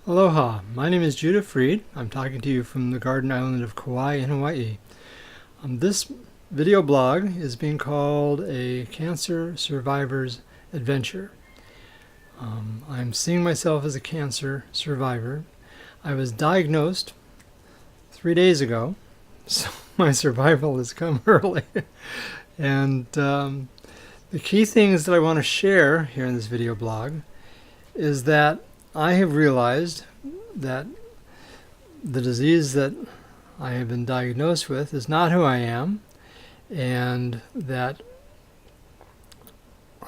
Aloha, my name is Judah Freed. I'm talking to you from the Garden Island of Kauai in Hawaii. This video blog is being called a Cancer Survivor's Adventure. I'm seeing myself as a cancer survivor. I was diagnosed 3 days ago, so my survival has come early. And the key things that I want to share here in this video blog is that I have realized that the disease that I have been diagnosed with is not who I am, and that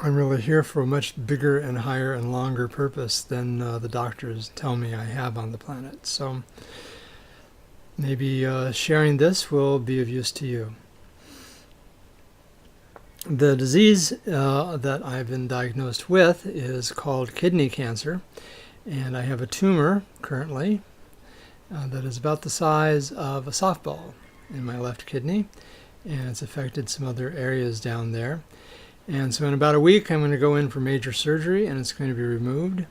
I'm really here for a much bigger and higher and longer purpose than the doctors tell me I have on the planet. So maybe sharing this will be of use to you. The disease that I've been diagnosed with is called kidney cancer. And I have a tumor currently that is about the size of a softball in my left kidney, and it's affected some other areas down there. And so in about a week I'm going to go in for major surgery, and it's going to be removed,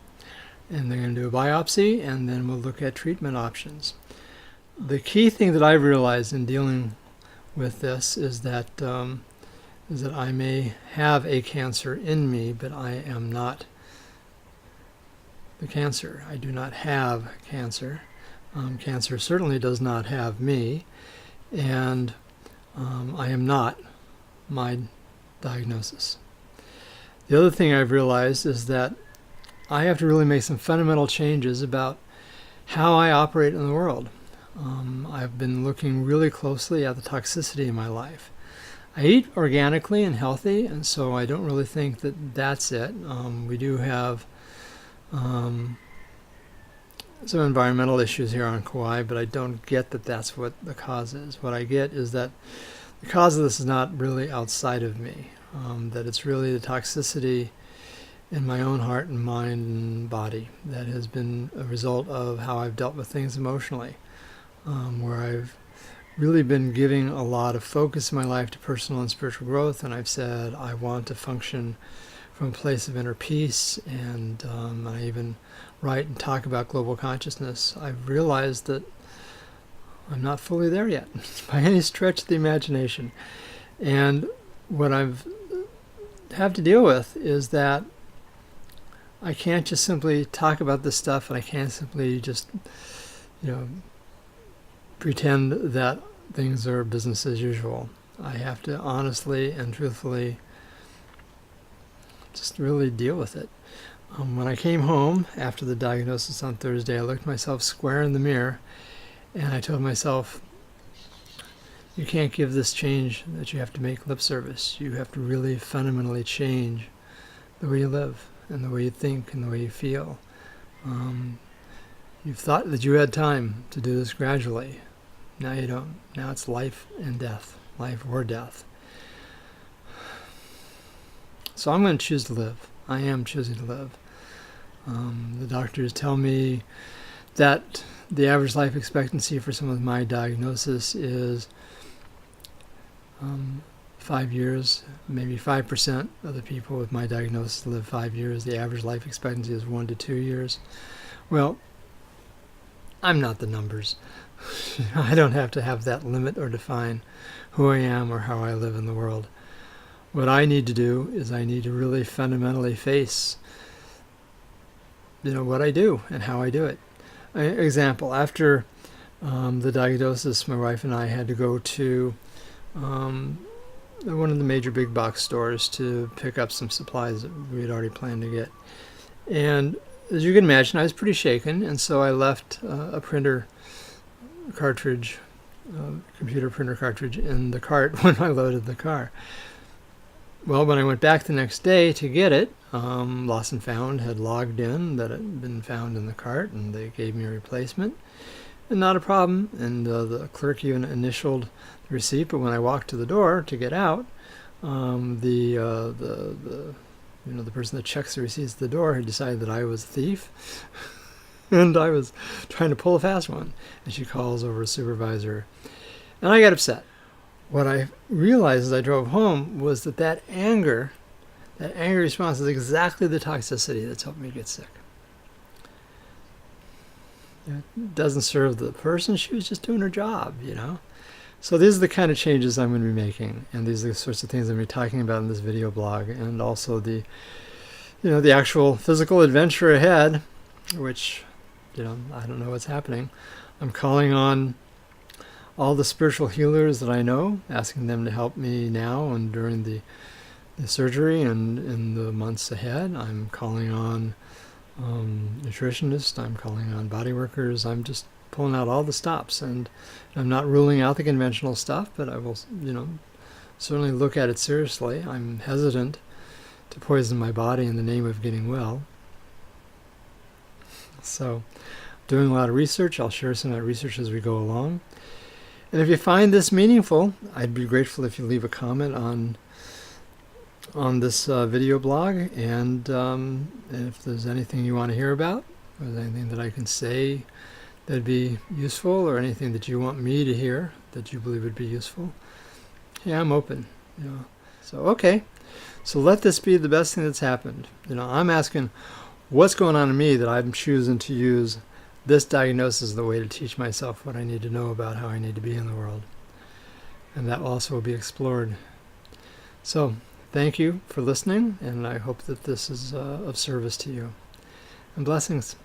and they're going to do a biopsy, and then we'll look at treatment options. The key thing that I've realized in dealing with this is that I may have a cancer in me, but I am not the cancer. I do not have cancer. Cancer certainly does not have me, and I am not my diagnosis. The other thing I've realized is that I have to really make some fundamental changes about how I operate in the world. I've been looking really closely at the toxicity in my life. I eat organically and healthy, and so I don't really think that that's it. We do have some environmental issues here on Kauai, but I don't get that that's what the cause is. What I get is that the cause of this is not really outside of me, that it's really the toxicity in my own heart and mind and body that has been a result of how I've dealt with things emotionally, where I've really been giving a lot of focus in my life to personal and spiritual growth, and I've said I want to function from a place of inner peace, and I even write and talk about global consciousness. I've realized that I'm not fully there yet by any stretch of the imagination. And what I've have to deal with is that I can't just simply talk about this stuff, and I can't simply just, pretend that things are business as usual. I have to honestly and truthfully just really deal with it. When I came home after the diagnosis on Thursday, I looked myself square in the mirror, and I told myself, you can't give this change that you have to make lip service. You have to really fundamentally change the way you live and the way you think and the way you feel. You've thought that you had time to do this gradually. Now you don't. Now it's life and death, life or death. So I'm going to choose to live. I am choosing to live. The doctors tell me that the average life expectancy for someone with my diagnosis is 5 years. Maybe 5% of the people with my diagnosis live 5 years. The average life expectancy is 1 to 2 years. Well, I'm not the numbers. I don't have to have that limit or define who I am or how I live in the world. What I need to do is I need to really fundamentally face, what I do and how I do it. Example, after the diagnosis, my wife and I had to go to one of the major big box stores to pick up some supplies that we had already planned to get. And as you can imagine, I was pretty shaken, and so I left a printer cartridge, computer printer cartridge in the cart when I loaded the car. Well, when I went back the next day to get it, Lost and Found had logged in that it had been found in the cart, and they gave me a replacement. And not a problem, and the clerk even initialed the receipt, but when I walked to the door to get out, the person that checks the receipts at the door had decided that I was a thief, and I was trying to pull a fast one. And she calls over a supervisor, and I got upset. What I realized as I drove home was that anger response is exactly the toxicity that's helped me get sick. It doesn't serve the person. She was just doing her job, you know. So these are the kind of changes I'm going to be making, and these are the sorts of things I'm going to be talking about in this video blog, and also the, the actual physical adventure ahead, which, I don't know what's happening. I'm calling on all the spiritual healers that I know, asking them to help me now and during the surgery and in the months ahead. I'm calling on nutritionists, I'm calling on body workers. I'm just pulling out all the stops, and I'm not ruling out the conventional stuff, but I will, certainly look at it seriously. I'm hesitant to poison my body in the name of getting well. So, doing a lot of research. I'll share some of that research as we go along. And if you find this meaningful, I'd be grateful if you leave a comment on this video blog, and if there's anything you want to hear about, or anything that I can say that'd be useful, or anything that you want me to hear that you believe would be useful, yeah, I'm open. So okay, so let this be the best thing that's happened. I'm asking, what's going on in me that I'm choosing to use this diagnosis as the way to teach myself what I need to know about how I need to be in the world, and that also will be explored. So thank you for listening, and I hope that this is of service to you. And blessings.